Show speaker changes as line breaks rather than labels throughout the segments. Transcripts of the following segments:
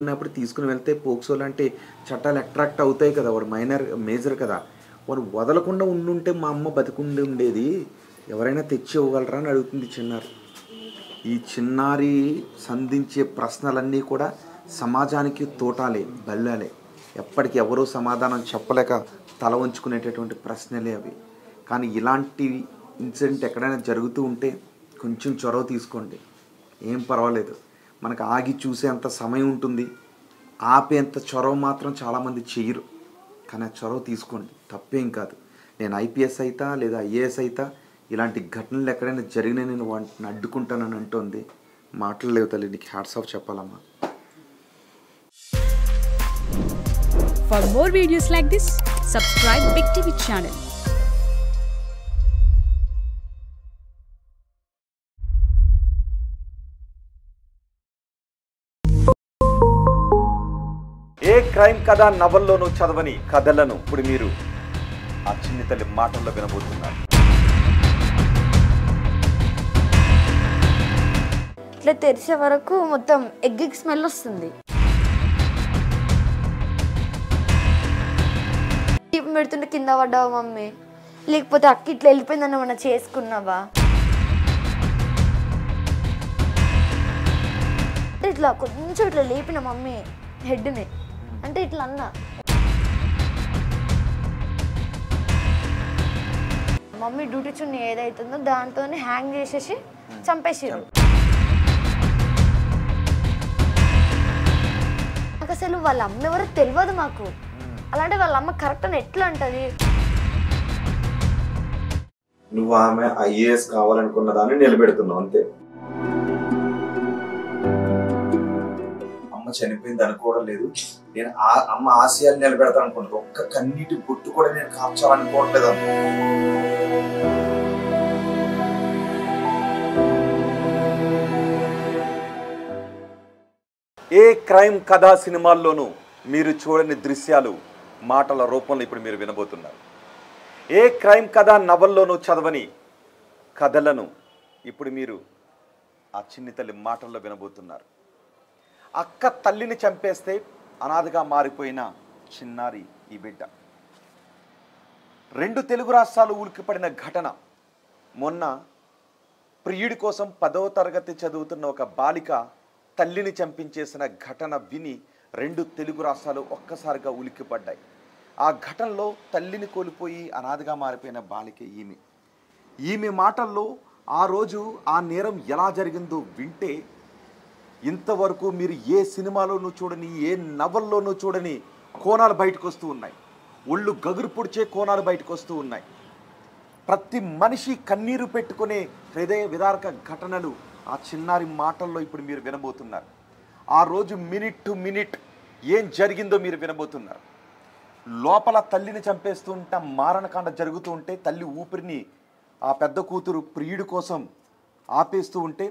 ఉన్నప్పుడు తీసుకుని వెళ్తే పోక్సో లాంటి చట్టాలు అట్రాక్ట్ అవుతాయి కదా. వాడు మేజర్ కదా. వాడు వదలకుండా ఉండుంటే మా అమ్మ బతికుండి ఉండేది. ఎవరైనా తెచ్చి ఇవ్వగలరా అని అడుగుతుంది చిన్నారి. ఈ చిన్నారి సంధించే ప్రశ్నలన్నీ కూడా సమాజానికి తోటాలే, బల్లాలే. ఎప్పటికి ఎవరూ సమాధానం చెప్పలేక తల వంచుకునేటటువంటి ప్రశ్నలే అవి. కానీ ఇలాంటి ఇన్సిడెంట్ ఎక్కడైనా జరుగుతూ ఉంటే కొంచెం చొరవ తీసుకోండి, ఏం పర్వాలేదు. మనకు ఆగి చూసేంత సమయం ఉంటుంది, ఆపేంత చొరవ మాత్రం చాలామంది చెయ్యరు. కానీ ఆ చొరవ తీసుకోండి, తప్పేం కాదు. నేను ఐపీఎస్ అయితా లేదా ఐఏఎస్ అయితా, ఇలాంటి ఘటనలు ఎక్కడైనా జరిగినా నేను వాటిని అడ్డుకుంటానని అంటుంది. మాటలు లేవు తల్లి, నీకు హ్యాట్స్ ఆఫ్ చెప్పాలమ్మా.
For more videos like this, subscribe Big TV channel.
A crime కథ నవల్లోనూ చదవని కథలను ఇప్పుడు మీరు ఆ చిన్ని తల్లి మాటల్లో వినబోతున్నారు.
ఇట్లా తెరిచే వరకు మొత్తం ఎగ్ స్మెల్ వస్తుంది. టిప్ పెడుతుంటే కింద పడ్డావా మమ్మీ, లేకపోతే అక్క ఇట్లా వెళ్ళిపోయిందని ఏమన్నా చేసుకున్నావా, అంటే ఇట్లా కొంచెం ఇట్లా లేపిన మమ్మీ హెడ్ని, అంటే ఇట్లా అన్నా. మమ్మీ డ్యూటీ చున్నీ ఏదైతుందో దాంతో హ్యాంగ్ చేసేసి చంపేసారు. నాకు అసలు వాళ్ళ అమ్మ ఎవరో తెలియదు మాకు. అలాంటి వాళ్ళ అమ్మ కరెక్ట్ అని ఎట్లా అంటది?
నువ్వు ఆమె ఐఏఎస్ కావాలనుకున్న దాన్ని నిలబెడుతున్నావు అంతే. అమ్మ చనిపోయింది అనుకోవడం లేదు, నేను అమ్మ ఆశయాన్ని నిలబెడతాను అనుకుంటున్నాను. ఒక్క కన్నీటి బొట్టు కూడా నేను కార్చాలనుకోవట్లేదు. ఏ క్రైమ్ కథా సినిమాల్లోనూ మీరు చూడని దృశ్యాలు మాటల రూపంలో ఇప్పుడు మీరు వినబోతున్నారు. ఏ క్రైమ్ కథ నవల్లోనూ చదవని కథలను ఇప్పుడు మీరు ఆ చిన్ని తల్లి మాటల్లో వినబోతున్నారు. అక్క తల్లిని చంపేస్తే అనాథగా మారిపోయిన చిన్నారి ఈ బిడ్డ. 2 తెలుగు రాష్ట్రాలు ఉలికిపడిన ఘటన. మొన్న ప్రియుడి కోసం 10వ తరగతి చదువుతున్న ఒక బాలిక తల్లిని చంపించేసిన ఘటన విని 2 తెలుగు రాష్ట్రాలు ఒక్కసారిగా ఉలిక్కిపడ్డాయి. ఆ ఘటనలో తల్లిని కోల్పోయి అనాథగా మారిపోయిన బాలిక ఈమె మాటల్లో ఆ రోజు ఆ నేరం ఎలా జరిగిందో వింటే ఇంతవరకు మీరు ఏ సినిమాలోనూ చూడని, ఏ నవల్లోనూ చూడని కోణాలు బయటకు వస్తూ ఉన్నాయి. ఒళ్ళు గగురు పొడిచే కోణాలు బయటకు వస్తూ ఉన్నాయి. ప్రతి మనిషి కన్నీరు పెట్టుకునే హృదయ విదారక ఘటనలు ఆ చిన్నారి మాటల్లో ఇప్పుడు మీరు వినబోతున్నారు. ఆ రోజు మినిట్ టు మినిట్ ఏం జరిగిందో మీరు వినబోతున్నారు. లోపల తల్లిని చంపేస్తుంట మారణకాండ జరుగుతూ ఉంటే తల్లి ఊపిరిని ఆ పెద్ద కూతురు ప్రియుడి కోసం ఆపేస్తూ ఉంటే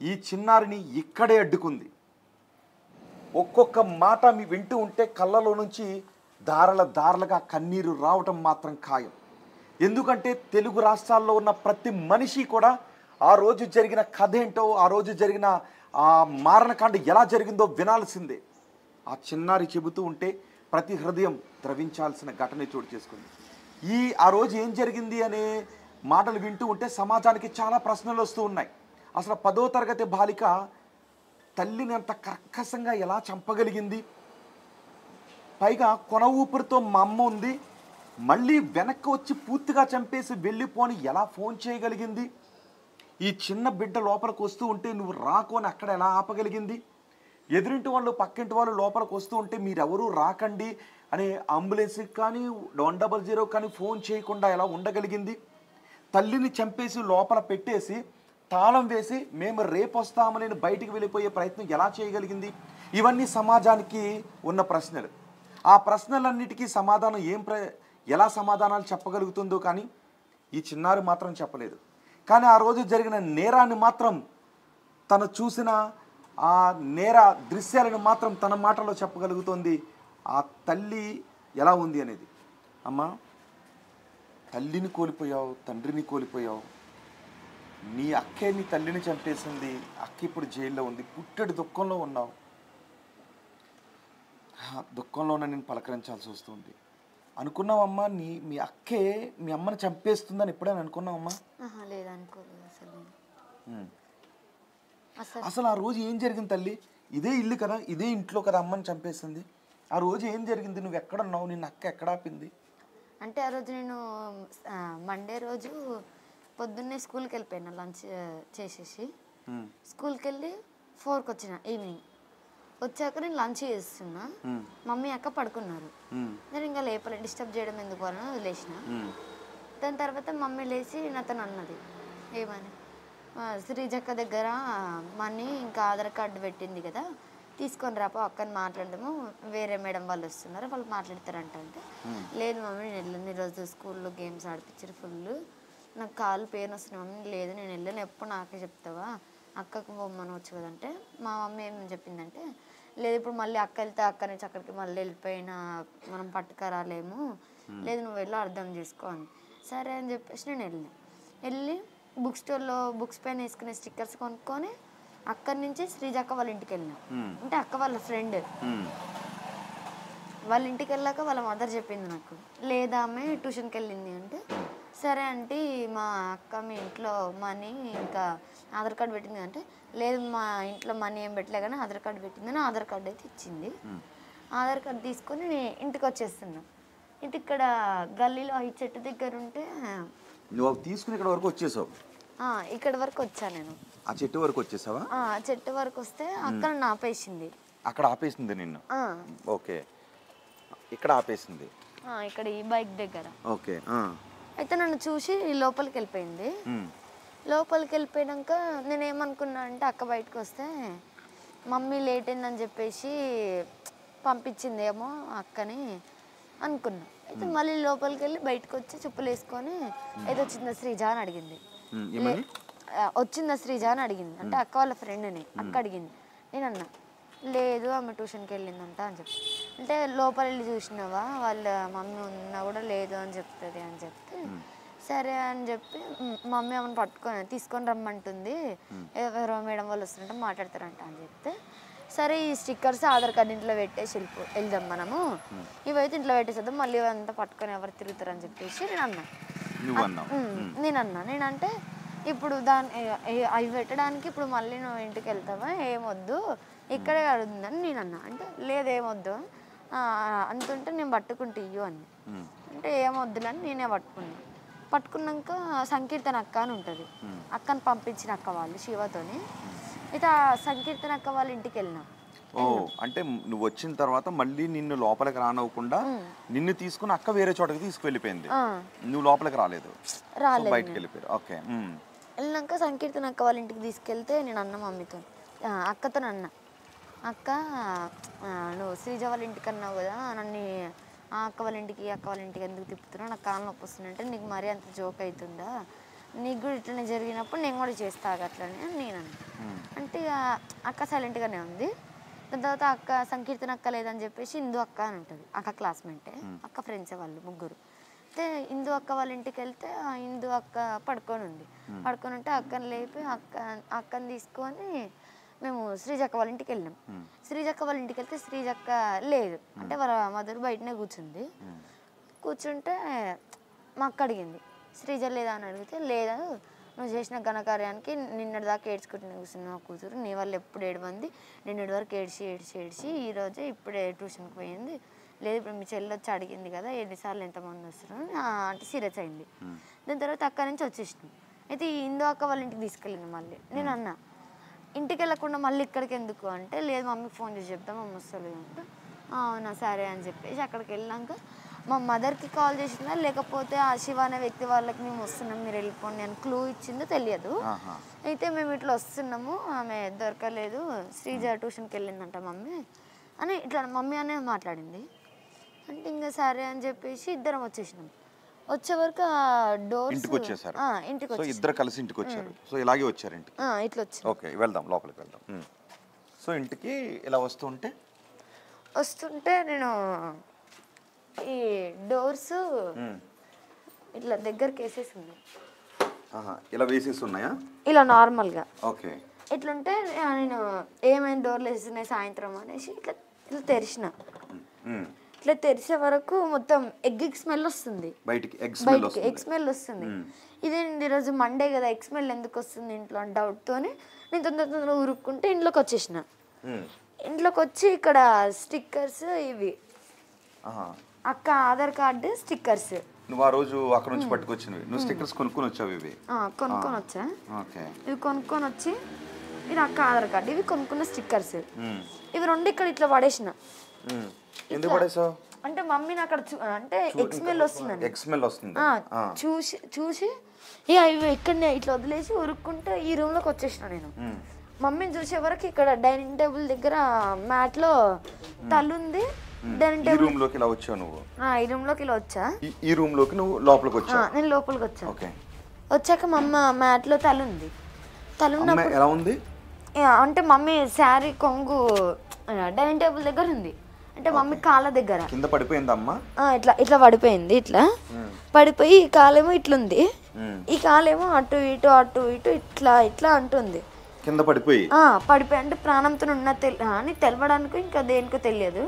ఈ చిన్నారిని ఇక్కడే అడ్డుకుంది. ఒక్కొక్క మాట మీ వింటూ ఉంటే కళ్ళలో నుంచి దారలుగా కన్నీరు రావటం మాత్రం ఖాయం. ఎందుకంటే తెలుగు రాష్ట్రాల్లో ఉన్న ప్రతి మనిషి కూడా ఆ రోజు జరిగిన కథ ఏంటో, ఆ రోజు జరిగిన ఆ మారణకాండ ఎలా జరిగిందో వినాల్సిందే. ఆ చిన్నారి చెబుతూ ఉంటే ప్రతి హృదయం ద్రవించాల్సిన ఘటన చోటు చేసుకుంది. ఆ రోజు ఏం జరిగింది అనే మాటలు వింటూ ఉంటే సమాజానికి చాలా ప్రశ్నలు వస్తూ ఉన్నాయి. అసలు 10వ తరగతి బాలిక తల్లిని అంత కర్కశంగా ఎలా చంపగలిగింది? పైగా కొన ఊపిరితో మా అమ్మ ఉంది, మళ్ళీ వెనక్కి వచ్చి పూర్తిగా చంపేసి వెళ్ళిపోని ఎలా ఫోన్ చేయగలిగింది? ఈ చిన్న బిడ్డ లోపలికి వస్తూ ఉంటే నువ్వు రాకొని అక్కడ ఎలా ఆపగలిగింది? ఎదురింటి వాళ్ళు పక్కింటి వాళ్ళు లోపలికి వస్తూ ఉంటే మీరెవరూ రాకండి అని అంబులెన్స్కి కానీ 100 కానీ ఫోన్ చేయకుండా ఎలా ఉండగలిగింది? తల్లిని చంపేసి లోపల పెట్టేసి తాళం వేసి మేము రేపు వస్తామని బయటికి వెళ్ళిపోయే ప్రయత్నం ఎలా చేయగలిగింది? ఇవన్నీ సమాజానికి ఉన్న ప్రశ్నలు. ఆ ప్రశ్నలన్నిటికీ సమాధానం ఎలా సమాధానాలు చెప్పగలుగుతుందో కానీ ఈ చిన్నారి మాత్రం చెప్పలేదు. కానీ ఆ రోజు జరిగిన నేరాన్ని మాత్రం తను చూసిన ఆ నేర దృశ్యాలను మాత్రం తన మాటలో చెప్పగలుగుతోంది. ఆ తల్లి ఎలా ఉంది అనేది. అమ్మ, తల్లిని కోల్పోయావు, తండ్రిని కోల్పోయావు, నీ అక్కే నీ తల్లిని చంపేసింది, అక్క ఇప్పుడు జైల్లో ఉంది, పుట్టెడు దుఃఖంలో ఉన్నావు. దుఃఖంలోనే నేను పలకరించాల్సి వస్తుంది. అనుకున్నావమ్మా మీ అక్కే మీ అమ్మని చంపేస్తుందని ఎప్పుడైనా అనుకున్నావమ్మా?
లేదనుకోలేదు అసలు.
అసలు ఆ రోజు ఏం జరిగింది తల్లి? ఇదే ఇల్లు కదా, ఇదే ఇంట్లో కదా అమ్మని చంపేసింది. ఆ రోజు ఏం జరిగింది? నువ్వు ఎక్కడున్నావు? నిన్న అక్క ఎక్కడ ఆపింది?
అంటే ఆ రోజు నేను మండే రోజు పొద్దున్నే స్కూల్కి వెళ్ళిపోయాను, లంచ్ చేసేసి స్కూల్కి వెళ్ళి 4కి వచ్చిన ఈవినింగ్. వచ్చాక నేను లంచ్ చేస్తున్నా, మమ్మీ అక్క పడుకున్నారు. నేను ఇంకా లేపలే, డిస్టర్బ్ చేయడం ఎందుకు అని వదిలేసిన. దాని తర్వాత మమ్మీ లేచి నాతో అన్నది, ఏమని, శ్రీజక్క దగ్గర మనీ ఇంకా ఆధార్ కార్డు పెట్టింది కదా, తీసుకొని రాపో అక్కని మాట్లాడదాము, వేరే మేడం వాళ్ళు వస్తున్నారు వాళ్ళు మాట్లాడతారంట. అంటే లేదు మమ్మీ నేను వెళ్ళను, ఈరోజు స్కూల్లో గేమ్స్ ఆడిపించారు ఫుల్, నాకు కాళ్ళు పెయిన్ వస్తున్నాయి మమ్మీ. లేదు నేను వెళ్ళను, ఎప్పుడు నాకే చెప్తావా, అక్కకు బొమ్మను వచ్చు కదంటే మా మమ్మీ ఏం చెప్పిందంటే, లేదు ఇప్పుడు మళ్ళీ అక్క వెళ్తే అక్క నుంచి అక్కడికి మళ్ళీ వెళ్ళిపోయినా మనం పట్టుకరాలేము, లేదు నువ్వు వెళ్ళి అర్థం చేసుకో అని. సరే అని చెప్పేసి నేను వెళ్ళి బుక్ స్టోర్లో బుక్స్ పైన వేసుకునే స్టిక్కర్స్ కొనుక్కొని అక్కడి నుంచి శ్రీజక్క వాళ్ళ ఇంటికి వెళ్ళినాం. అంటే అక్క వాళ్ళ ఫ్రెండ్. వాళ్ళ ఇంటికి వెళ్ళాక వాళ్ళ మదర్ చెప్పింది నాకు, లేదా ఆమె ట్యూషన్కి వెళ్ళింది అంటే, సరే అంటే మా అక్క మీ ఇంట్లో మనీ ఇంకా ఆధార్ కార్డు పెట్టింది అంటే, లేదు మా ఇంట్లో మనీ ఏం పెట్టలే కానీ ఆధార్ కార్డు పెట్టిందని ఆధార్ కార్డు అయితే ఇచ్చింది. ఆధార్ కార్డు తీసుకొని నేను ఇంటికి వచ్చేస్తున్నా. ఇంటి ఇక్కడ గల్లీలో ఈ చెట్టు దగ్గర ఉంటే
నువ్వు తీసుకుని ఇక్కడ వరకు వచ్చేసావు?
ఇక్కడ వరకు వచ్చా నేను.
ఆ చెట్టు వరకు వచ్చేసావా?
చెట్టు వరకు వస్తే అక్కడ నన్ను ఆపేసింది.
అక్కడ ఆపేసింది నిన్ను? ఓకే, ఇక్కడ ఆపేసింది
ఇక్కడ ఈ బైక్ దగ్గర.
ఓకే.
అయితే నన్ను చూసి లోపలికి వెళ్ళిపోయింది. లోపలికి వెళ్ళిపోయాక నేనేమనుకున్నా అంటే అక్క బయటకు వస్తే మమ్మీ లేట్ అయిందని చెప్పేసి పంపించిందేమో అక్కని అనుకున్నా. అయితే మళ్ళీ లోపలికి వెళ్ళి బయటకు వచ్చి చెప్పులు వేసుకొని ఏదో వచ్చిందా శ్రీజ అని అడిగింది. వచ్చిందా శ్రీజ అని అడిగింది. అంటే అక్క వాళ్ళ ఫ్రెండ్ని అక్క అడిగింది. నేను అన్నా లేదు ఆమె ట్యూషన్కి వెళ్ళిందంట అని చెప్పి. అంటే లోపల వెళ్ళి చూసినావా వాళ్ళ మమ్మీ ఉన్నా కూడా లేదు అని చెప్తుంది అని చెప్తే, సరే అని చెప్పి మమ్మీ ఆమెను తీసుకొని రమ్మంటుంది, ఎవరో మేడం వాళ్ళు వస్తుంటే మాట్లాడతారంట అని చెప్తే, సరే ఈ స్టిక్కర్స్ ఆధార్ కార్డు ఇంట్లో పెట్టేసి వెళ్దాం మనము, ఇవైతే ఇంట్లో పెట్టేసేద్దాం, మళ్ళీ ఇవంతా పట్టుకొని ఎవరు తిరుగుతారు అని చెప్పేసి నేనంటే ఇప్పుడు అవి పెట్టడానికి ఇప్పుడు మళ్ళీ నువ్వు ఇంటికి వెళ్తావా, ఏమొద్దు ఇక్కడే అడుగుతుందని నేనన్నా. అంటే లేదేమొద్దు అంటుంటే నేను పట్టుకుంటే ఇయ్యు అని. అంటే ఏమొద్దులని నేనే పట్టుకున్నాక సంకీర్తన అక్క అని ఉంటుంది, అక్కని పంపించిన అక్క వాళ్ళు శివతోని. అయితే ఆ సంకీర్తన అక్క వాళ్ళ ఇంటికి వెళ్ళినా.
అంటే నువ్వు వచ్చిన తర్వాత మళ్ళీ నిన్ను లోపలికి రానివ్వకుండా నిన్ను తీసుకుని అక్క వేరే చోటకి తీసుకువెళ్ళిపోయింది, నువ్వు లోపలికి రాలేదు, బయటకు వెళ్ళిపోయారు. ఓకే.
వెళ్ళినాక సంకీర్తన అక్క వాళ్ళ ఇంటికి తీసుకెళ్తే నేను అన్న మమ్మీతో అక్కతో అన్న, అక్క నువ్వు శ్రీజ వాళ్ళ ఇంటికి అన్నావు కదా, నన్ను ఆ అక్క వాళ్ళ ఇంటికి ఎందుకు తిప్పుతున్నావు, నాకు కాళ్ళు నొప్పి వస్తుంది అంటే నీకు మరీ అంత జోక్ అవుతుందా, నీకు కూడా ఇట్లనే జరిగినప్పుడు నేను కూడా చేస్తా అట్లనే అని నేను అన్నా. అంటే అక్క సైలెంట్గానే ఉంది. దాని తర్వాత అక్క సంకీర్తన అక్క లేదని చెప్పేసి ఇందు అక్క అని ఉంటుంది, అక్క క్లాస్మేటే, అక్క ఫ్రెండ్స్ వాళ్ళు ముగ్గురు. అయితే ఇందు అక్క వాళ్ళ ఇంటికి వెళ్తే ఆ ఇందు అక్క పడుకొని ఉంటే అక్కని లేపి అక్కని తీసుకొని మేము శ్రీజక్క వాళ్ళ ఇంటికి వెళ్ళాం. శ్రీజక్క వాళ్ళ ఇంటికి వెళ్తే శ్రీజక్క లేదు, అంటే వాళ్ళ మదర్ బయటనే కూర్చుంటే మా అక్క అడిగింది శ్రీజ లేదా అని అడిగితే, లేదా నువ్వు చేసిన ఘనకార్యానికి నిన్నటిదాకా ఏడ్చుకుంటున్నా కూర్చున్నావు కూతురు, నీ వల్ల ఎప్పుడు ఏడమంది, నిన్నటి వరకు ఏడ్చి ఈరోజే ఇప్పుడే ట్యూషన్కి పోయింది, లేదు ఇప్పుడు మీ చెల్లి వచ్చి అడిగింది కదా ఎన్నిసార్లు ఎంతమంది వస్తారు అంటే సీరియస్ అయింది. దాని తర్వాత అక్కడి నుంచి వచ్చేసినాం. అయితే ఈ ఇందు అక్క వాళ్ళ ఇంటికి తీసుకెళ్ళింది. మళ్ళీ నేను అన్నా ఇంటికి వెళ్ళకుండా మళ్ళీ ఇక్కడికి ఎందుకు అంటే, లేదు మమ్మీకి ఫోన్ చేసి చెప్తాం మమ్మీ వస్తుంది అంటే, అవునా సరే అని చెప్పేసి అక్కడికి వెళ్ళాక మా మదర్కి కాల్ చేసిందా లేకపోతే ఆ శివ అనే వ్యక్తి వాళ్ళకి మేము వస్తున్నాం మీరు వెళ్ళిపోండి అని క్లూ ఇచ్చిందో తెలియదు. అయితే మేము ఇట్లా వస్తున్నాము ఆమె దొరకలేదు శ్రీజ ట్యూషన్కి వెళ్ళిందంట మమ్మీ అని ఇట్లా మమ్మీ అనే మాట్లాడింది. అంటే ఇంకా సరే అని చెప్పేసి ఇద్దరం వచ్చేసినాం. వచ్చే వరకు ఆ డోర్
ఇంటికి వచ్చేసారు. సో ఇద్దరు కలిసి ఇంటికి వచ్చారు. సో ఇలాగే వచ్చారు ఇంటికి.
ఇట్లా వచ్చి
ఓకే వెళ్దాం లోపలికి వెళ్దాం. సో ఇంటికి ఇలా వస్తుంటే
నేను ఈ డోర్స్ ఇట్లా దగ్గరికి వేసేసి ఉన్నాయి.
ఇలా వేసేసి ఉన్నాయా?
ఇలా నార్మల్గా.
ఓకే.
ఇట్లుంటే నేను ఏమైనా డోర్లు వేస్తున్నాయి సాయంత్రం అనేసి ఇట్లా ఇట్లా తెరిచిన,
ఉమ్.
ఇట్లా తెరిసే వరకు మొత్తం ఎగ్ స్మెల్ వస్తుంది,
బయటికి ఎగ్
స్మెల్ వస్తుంది. ఇదేంటి ఈరోజు మండే కదా, ఎగ్ స్మెల్ ఎందుకు వస్తుంది ఇంట్లో అని డౌట్తోని నేను తొందరగా ఉరుక్కుంటే ఇంట్లోకి వచ్చేసిన. ఇంట్లోకి వచ్చి ఇక్కడ స్టిక్కర్స్ ఇవి అక్క ఆధార్ కార్డు స్టిక్కర్స్.
నువ్వు ఆ రోజు అక్కడ నుంచి పట్టుకొచ్చినవి, నువ్వు స్టిక్కర్స్ కొనుక్కొని వచ్చావు? ఇవి
కొనుక్కొని వచ్చా. ఇవి కొనుక్కొని వచ్చి ఇది అక్క ఆధార్ కార్డు, ఇవి కొనుక్కున్న స్టిక్కర్స్. ఇవి రెండు ఇక్కడ ఇట్లా పడేసిన.
ఎందుకు పడేసావు?
అంటే మమ్మీని అక్కడ అంటే ఎగ్ స్మెల్ వస్తుందండి,
ఎగ్ స్మెల్ వస్తుంది
చూసి ఇక ఇవి ఇక్కడనే ఇట్లా వదిలేసి ఉరుక్కుంటే ఈ రూమ్ లోకి వచ్చేసిన. నేను మమ్మీని చూసే వరకు ఇక్కడ డైనింగ్ టేబుల్ దగ్గర మ్యాట్ లో తలుంది. డైనింగ్ టేబుల్
రూమ్ లోకి ఇలా వచ్చావు నువ్వు?
ఈ రూమ్ లోకి ఇలా వచ్చా.
ఈ రూమ్ లోకి నువ్వు లోపలికి వచ్చావు?
నేను లోపలికి వచ్చా. వచ్చాక మా అమ్మ మ్యాట్ లో తలుంది. తలున్నప్పుడు
ఎలా ఉంది
అంటే మమ్మీ శారీ కొంగు డైనింగ్ టేబుల్ దగ్గర ఉంది, అంటే మమ్మీ కాళ్ళ దగ్గర
కింద పడిపోయింది అమ్మ.
ఇట్లా ఇట్లా పడిపోయింది, ఇట్లా పడిపోయి ఈ కాలేమో ఇట్లుంది, ఈ కాలేమో అటు ఇటు అటు ఇటు ఇట్లా ఇట్లా అంటుంది.
కింద పడిపోయి
అంటే ప్రాణంతో ఉన్న అని తెలవడానికి ఇంకా దేనికో తెలియదు.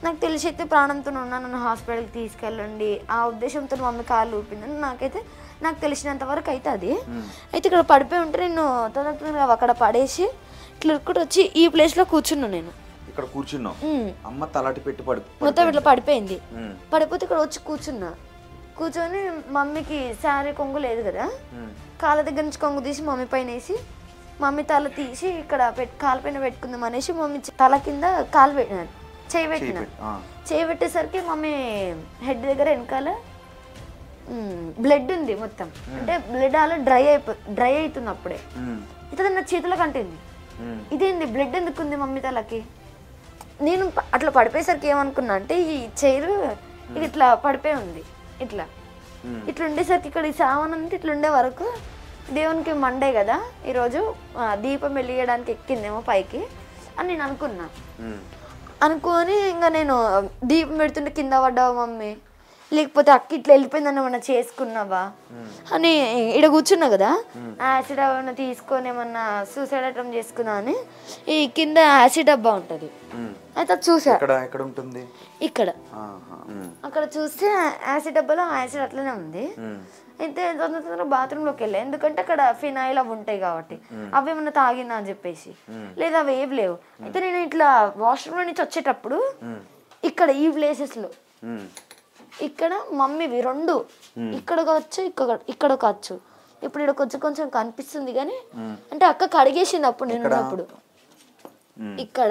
నాకు తెలిసి అయితే ప్రాణంతో ఉన్నా, నన్ను హాస్పిటల్కి తీసుకెళ్ళండి ఆ ఉద్దేశంతో మమ్మీ కాళ్ళు ఊపింది. నాకు తెలిసినంత వరకు అయితే అది అయితే ఇక్కడ పడిపోయి ఉంటే నేను తొందరగా అక్కడ పడేసి ఇట్లా ఇక్కడికి వచ్చి ఈ ప్లేస్ లో కూర్చున్నాను. నేను
ఇక్కడ కూర్చున్నావు, అమ్మ తలాటి పెట్టి
మొత్తం ఇట్లా పడిపోయింది. పడిపోతే ఇక్కడ వచ్చి కూర్చొని మమ్మీకి శారీ కొంగు లేదు కదా, కాళ్ళ దగ్గర నుంచి కొంగు తీసి మమ్మీ పైన వేసి మమ్మీ తల తీసి ఇక్కడ కాళ్ళ పైన పెట్టుకుందాం అనేసి మమ్మీ తల కింద చేయి పెట్టేసరికి మమ్మీ హెడ్ దగ్గర వెనకాల బ్లడ్ ఉంది మొత్తం. అంటే బ్లడ్ అలా డ్రై అవుతుంది అప్పుడే. ఇతను నా చేతులకు అంటుంది, ఇదేంది బ్లడ్ ఎందుకు ఉంది మమ్మీ తలకి. నేను అట్లా పడిపోయేసరికి ఏమనుకున్నా అంటే ఈ చైర్ ఇది ఇట్లా పడిపోయి ఉంది, ఇట్లా ఉండేసరికి ఇక్కడ ఈ సామాన్ అంతా ఇట్లా ఉండే వరకు దేవునికి మండే కదా ఈరోజు దీపం వెలిగడానికి ఎక్కిందేమో పైకి అని నేను అనుకొని ఇంకా నేను దీపం పెడుతుంటే కింద పడ్డావా మమ్మీ, లేకపోతే అక్క ఇట్లా వెళ్ళిపోయిందని ఏమన్నా చేసుకున్నావా అని ఇక్కడ కూర్చున్నా కదా, యాసిడ్ ఏమన్నా తీసుకొని ఏమన్నా సూసైడ్ అటెంప్ట్ చేసుకున్నా అని ఈ కింద యాసిడ్ డబ్బా ఉంటుంది. అయితే చూసా ఇక్కడ అక్కడ చూస్తే యాసిడ్ డబ్బాలో యాసిడ్ అట్లనే ఉంది. అయితే తొందరగా బాత్రూంలోకి వెళ్ళా, ఎందుకంటే అక్కడ ఫినాయిల్ అవి ఉంటాయి కాబట్టి అవి ఏమన్నా తాగినా అని చెప్పేసి. లేదా అవి ఏవి లేవు. అయితే నేను ఇట్లా వాష్రూమ్ లో నుంచి వచ్చేటప్పుడు ఇక్కడ ఈ ప్లేసెస్ లో ఇక్కడ మమ్మీవి రెండు ఇక్కడ కావచ్చు ఇక్కడ కావచ్చు. ఇప్పుడు ఇక్కడ కొంచెం కనిపిస్తుంది కానీ అంటే అక్క కడిగేసింది అప్పుడు నేను ఉన్నప్పుడు. ఇక్కడ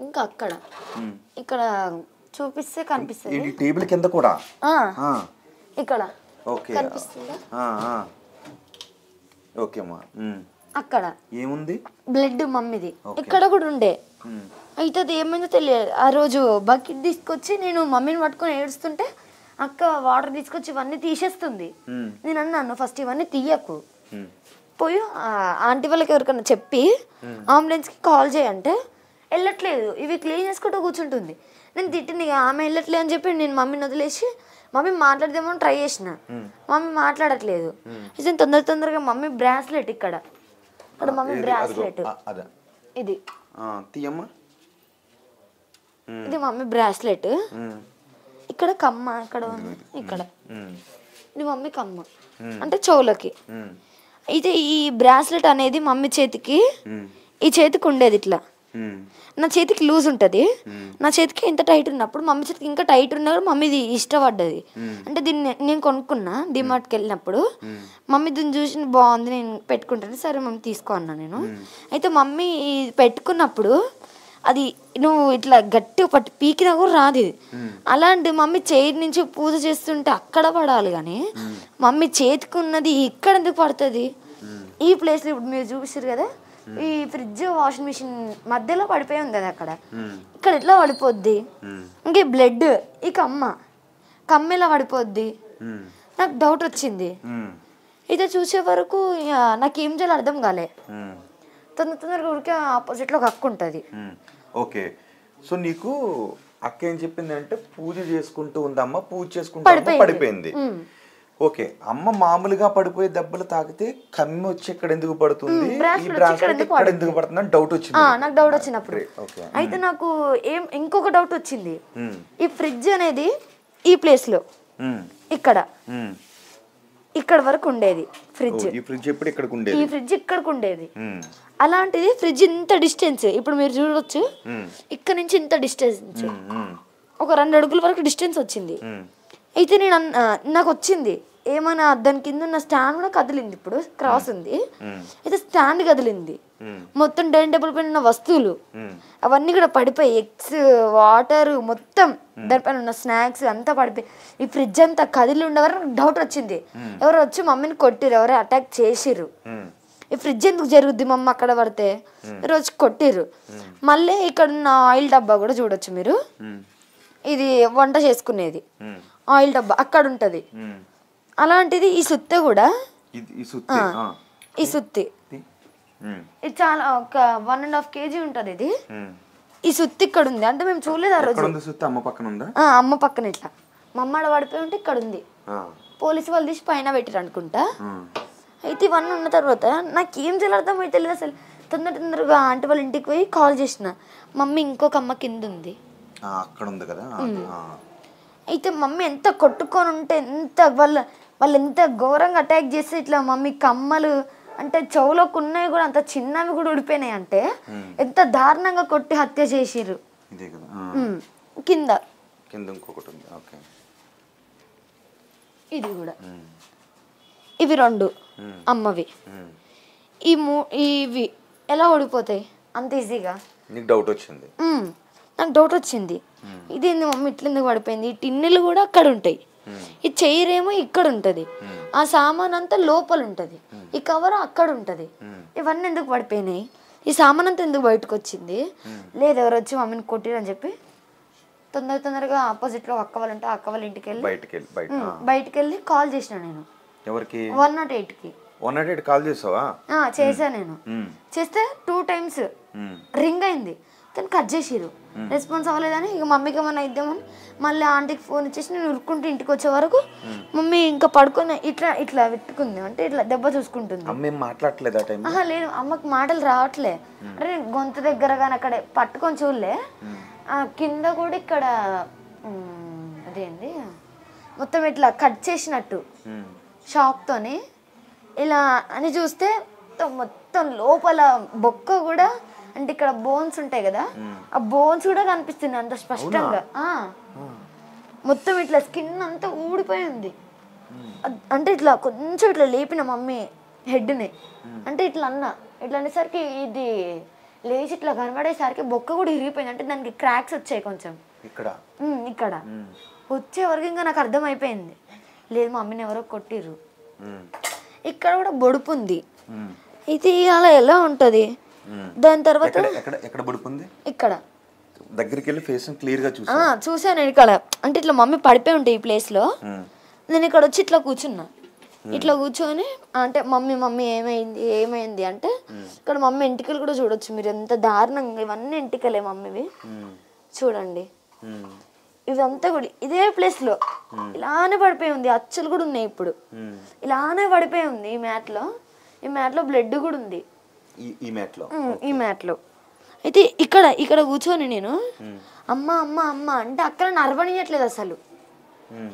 ఇంకా అక్కడ ఇక్కడ చూపిస్తే కనిపిస్తుంది.
టేబుల్ కింద కూడా
ఇక్కడ కనిపిస్తుందా? అక్కడ
ఏముంది
బ్లడ్ మమ్మీది, ఇక్కడ కూడా ఉండే. అయితే అది ఏమైందో తెలియదు. ఆ రోజు బకెట్ తీసుకొచ్చి నేను మమ్మీని పట్టుకొని ఏడుస్తుంటే అక్క వాటర్ తీసుకొచ్చి ఇవన్నీ తీసేస్తుంది. నేను అన్నాను ఫస్ట్ ఇవన్నీ తీయకు, పోయి ఆంటీ వాళ్ళకి ఎవరికన్నా చెప్పి అంబులెన్స్కి కాల్ చేయంటే వెళ్ళట్లేదు, ఇవి క్లీన్ చేసుకుంటూ కూర్చుంటుంది. నేను తిట్టింది ఆమె వెళ్ళట్లేదు అని చెప్పి నేను మమ్మీని వదిలేసి మమ్మీ మాట్లాడదేమో ట్రై చేసిన, మమ్మీ మాట్లాడట్లేదు. అయితే తొందరగా మమ్మీ బ్రాస్లెట్ ఇక్కడ మమ్మీ బ్రాస్లెట్ ఇది ఇది మమ్మీ బ్రాస్లెట్, ఇక్కడ కమ్మ ఇక్కడ ఇది మమ్మీ కమ్మ అంటే చెవులకి. అయితే ఈ బ్రాస్లెట్ అనేది మమ్మీ చేతికి ఈ చేతికి ఉండేది ఇట్లా, నా చేతికి లూజ్ ఉంటుంది, నా చేతికి ఎంత టైట్ ఉన్నప్పుడు మమ్మీ చేతికి ఇంకా టైట్ ఉన్నా కూడా మమ్మీది ఇష్టపడ్డది. అంటే దీన్ని నేను కొనుక్కున్నా డిమార్ట్కి వెళ్ళినప్పుడు, మమ్మీ దీన్ని చూసి బాగుంది నేను పెట్టుకుంటాను, సరే మమ్మీ తీసుకో అన్నా నేను. అయితే మమ్మీ పెట్టుకున్నప్పుడు అది నువ్వు ఇట్లా గట్టిగా పట్టి పీకినా కూడా రాదు ఇది. అలాంటి మమ్మీ చేతి నుంచి పూజ చేస్తుంటే అక్కడ పడాలి కానీ మమ్మీ చేతికి ఉన్నది ఇక్కడ ఎందుకు పడుతుంది? ఈ ప్లేస్లో ఇప్పుడు మీరు చూపిస్తారు కదా, ఈ ఫ్రిడ్జ్ వాషింగ్ మిషన్ మధ్యలో పడిపోయి ఉంది కదా అక్కడ, ఇక్కడ ఎట్లా పడిపోద్ది? ఇంకే బ్లడ్ ఈ కమ్మ ఎలా పడిపోద్ది? నాకు డౌట్ వచ్చింది. అయితే చూసే వరకు నాకేం చేయాలో అర్థం కాలే. తొందరగా ఊరికే ఆపోజిట్లో ఒక అక్క ఉంటుంది.
ఓకే, సో నీకు అక్క ఏం చెప్పింది అంటే పూజ చేసుకుంటూ ఉందమ్మా, పూజ చేసుకుంటూ పడిపోయింది. ఓకే, అమ్మ మామూలుగా పడిపోయే దెబ్బలు తాకితే కమ్మి వచ్చి ఇక్కడ ఎందుకు పడుతుంది, ఈ బ్రాస్లెట్ ఇక్కడ ఎందుకు పడుతుంది అని డౌట్ వచ్చింది.
నాకు డౌట్ వచ్చినప్పుడు అయితే నాకు ఇంకొక డౌట్ వచ్చింది. ఈ ఫ్రిడ్జ్ అనేది ఈ ప్లేస్ లో ఇక్కడ వరకు ఉండేది ఫ్రిడ్జ్.
ఈ ఫ్రిడ్జ్ ఎప్పుడు ఇక్కడికి ఉండేది?
ఈ ఫ్రిడ్జ్ ఇక్కడికి ఉండేది. అలాంటిది ఫ్రిడ్జ్ ఇంత డిస్టెన్స్ ఇప్పుడు మీరు చూడొచ్చు, ఇక్కడ నుంచి ఇంత డిస్టెన్స్, ఒక 2 అడుగుల వరకు డిస్టెన్స్ వచ్చింది. అయితే నాకు వచ్చింది ఏమైనా దాని కింద ఉన్న స్టాండ్ కూడా కదిలింది. ఇప్పుడు క్రాస్ ఉంది, అయితే స్టాండ్ కదిలింది. మొత్తం డైనింగ్ టేబుల్ పైన ఉన్న వస్తువులు అవన్నీ కూడా పడిపోయి, ఎగ్స్, వాటర్, మొత్తం దానిపైన ఉన్న స్నాక్స్ అంతా పడిపోయి, ఈ ఫ్రిడ్జ్ అంతా కదిలి ఉండేవారు. డౌట్ వచ్చింది, ఎవరు వచ్చి మమ్మీని కొట్టిరు, ఎవరు అటాక్ చేసిర్రు. ఈ ఫ్రిడ్జ్ ఎందుకు జరుగుద్ది మమ్మ అక్కడ పడితే, మీరు వచ్చి కొట్టిర్రు. మళ్ళీ ఇక్కడ ఉన్న ఆయిల్ డబ్బా కూడా చూడొచ్చు మీరు, ఇది వంట చేసుకునేది ఆయిల్ డబ్బా అక్కడ ఉంటది. అలాంటిది ఈ సుత్తి కూడా, ఈ సుత్తి ఇది చాలా ఒక 1.5 kg ఉంటది. ఇది ఈ సుత్తి ఇక్కడ ఉంది. అంటే మేము చూడలేదు ఆ రోజు. అమ్మ పక్కన ఇట్లా మమ్మ పడిపోయి ఉంటే ఇక్కడ ఉంది. పోలీసు వాళ్ళు తీసి పైన పెట్టారు అనుకుంటా. అయితే ఇవన్నీ ఉన్న తర్వాత నాకేం చేయాలి అర్థం అయితే లేదు అసలు. తొందరగా ఆంటీ వాళ్ళ ఇంటికి పోయి కాల్ చేసిన, మమ్మీ ఇంకొక అమ్మ కింద ఉంది
అక్కడ ఉంది కదా.
అయితే మమ్మీ ఎంత కొట్టుకొని ఉంటే, ఎంత వాళ్ళు ఎంత ఘోరంగా అటాక్ చేస్తే ఇట్లా మమ్మీ కమ్మలు అంటే చెవులోకి ఉన్నాయి కూడా అంత చిన్నవి కూడా ఉడిపోయినాయి. అంటే ఎంత దారుణంగా కొట్టి హత్య చేసిర్రు. కింద ఇది కూడా, ఇవి 2 అమ్మవి. ఇవి ఎలా ఓడిపోతాయి అంత ఈజీగా?
నీకు డౌట్ వచ్చింది?
నాకు డౌట్ వచ్చింది, ఇదేంది మమ్మీ ఇట్లా ఎందుకు పడిపోయింది. ఈ టిన్నెలు కూడా అక్కడ ఉంటాయి, ఈ చైర్ ఏమో ఇక్కడ ఉంటది, ఆ సామాన్ అంతా లోపల ఉంటది, ఈ కవర్ అక్కడ ఉంటది. ఇవన్నీ ఎందుకు పడిపోయినాయి, ఈ సామాన్ అంతా ఎందుకు బయటకు వచ్చింది? లేదు ఎవరు వచ్చి మమ్మీని కొట్టిరని చెప్పి తొందరగా ఆపోజిట్ లో అక్క వాళ్ళు ఉంటే అక్క వాళ్ళ ఇంటికి వెళ్ళి బయటికి వెళ్ళి కాల్ చేసిన నేను. ఎవరికి? 108కి.
108 కాల్ చేసావా?
చేసా నేను. చేస్తే 2 times రింగ్ అయింది, కానీ కట్ చేసిరు. రెస్పాన్స్ అవ్వలేదని ఇక మమ్మీకి ఏమన్నా ఇద్దామని మళ్ళీ ఆంటీకి ఫోన్ ఇచ్చేసి నేను ఉరుక్కుంటూ ఇంటికి వచ్చే వరకు మమ్మీ ఇంకా పడుకొని ఇట్లా పెట్టుకుంది. అంటే ఇట్లా దెబ్బ చూసుకుంటుంది. లేదు, అమ్మకి మాటలు రావట్లే. అంటే నేను గొంతు దగ్గర కానీ అక్కడ పట్టుకొని చూడలే. కింద కూడా ఇక్కడ అదేంది మొత్తం ఇట్లా కట్ చేసినట్టు షాక్ తోని ఇలా అని చూస్తే మొత్తం లోపల బొక్క కూడా, అంటే ఇక్కడ బోన్స్ ఉంటాయి కదా, ఆ బోన్స్ కూడా కనిపిస్తుంది అంత స్పష్టంగా. మొత్తం ఇట్లా స్కిన్ అంతా ఊడిపోయి ఉంది. అంటే ఇట్లా కొంచెం ఇట్లా లేపిన మమ్మీ హెడ్ని, అంటే ఇట్లా అనేసరికి ఇది లేచి ఇట్లా కనబడేసరికి బొక్క కూడా ఇరిగిపోయింది. అంటే దానికి క్రాక్స్ వచ్చాయి కొంచెం ఇక్కడ వచ్చే వరకు. ఇంకా నాకు అర్థమైపోయింది, లేదు మమ్మీని ఎవరో కొట్టిర్రు. ఇక్కడ కూడా బొడుపు ఉంది. ఇది అలా ఎలా ఉంటది? దాని తర్వాత ఇక్కడ
దగ్గరికి వెళ్ళి ఫేస్ క్లియర్ గా
చూసాను నేను. ఇక్కడ అంటే ఇట్లా మమ్మీ పడిపోయి ఉంటాయి ఈ ప్లేస్ లో. నేను ఇక్కడ వచ్చి ఇట్లా కూర్చున్నా, ఇట్లా కూర్చొని అంటే మమ్మీ ఏమైంది అంటే ఇక్కడ మమ్మీ ఎంటికలు కూడా చూడొచ్చు మీరు, ఎంత దారుణంగా. ఇవన్నీ ఎంటికలే మమ్మీవి, చూడండి. ఇదంతా కూడా ఇదే ప్లేస్ లో ఇలానే పడిపోయి ఉంది. అచ్చులు కూడా ఉన్నాయి ఇప్పుడు, ఇలానే పడిపోయి ఉంది. ఈ మ్యాట్ లో బ్లడ్ కూడా ఉంది. ఈ మ్యాట్ లో అయితే ఇక్కడ కూర్చొని నేను అమ్మ అమ్మ అమ్మ అంటే అక్కడ నరవనియట్లేదు, అసలు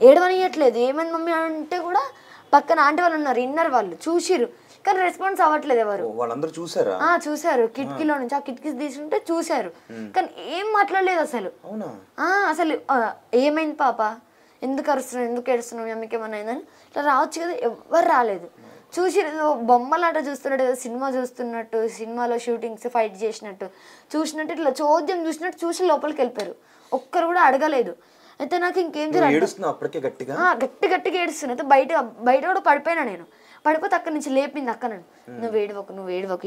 ఏడవనియట్లేదు. ఏమైంది మమ్మీ అంటే కూడా పక్కన ఆంటీ వాళ్ళు ఉన్నారు, ఇన్నర్ వాళ్ళు చూసిరు, కానీ రెస్పాన్స్ అవ్వట్లేదు ఎవరు.
వాళ్ళందరూ చూసారా?
చూసారు, కిటికీలో నుంచి ఆ కిటికీ తీసుకుంటే చూసారు, కానీ ఏం మాట్లాడలేదు అసలు. అసలు ఏమైంది పాప, ఎందుకు అరుస్తున్నావు, ఎందుకు ఏడుస్తున్నావు, అమ్మకి ఏమన్నా అయిందని ఇట్లా రావచ్చు కదా, ఎవ్వరు రాలేదు. చూసి బొమ్మలాట చూస్తున్నట్టు, ఏదో సినిమా చూస్తున్నట్టు, సినిమాలో షూటింగ్స్ ఫైట్ చేసినట్టు చూసినట్టు ఇట్లా చోద్యం చూసినట్టు చూసి లోపలికి వెళ్ళిపోయారు. ఒక్కరు కూడా అడగలేదు. అయితే నాకు ఇంకేం గట్టిగా ఏడుస్తున్నా. అయితే బయట కూడా పడిపోయినా నేను. పడిపోతే అక్కడి నుంచి లేపింది అక్క నన్ను, నువ్వు ఏడవకు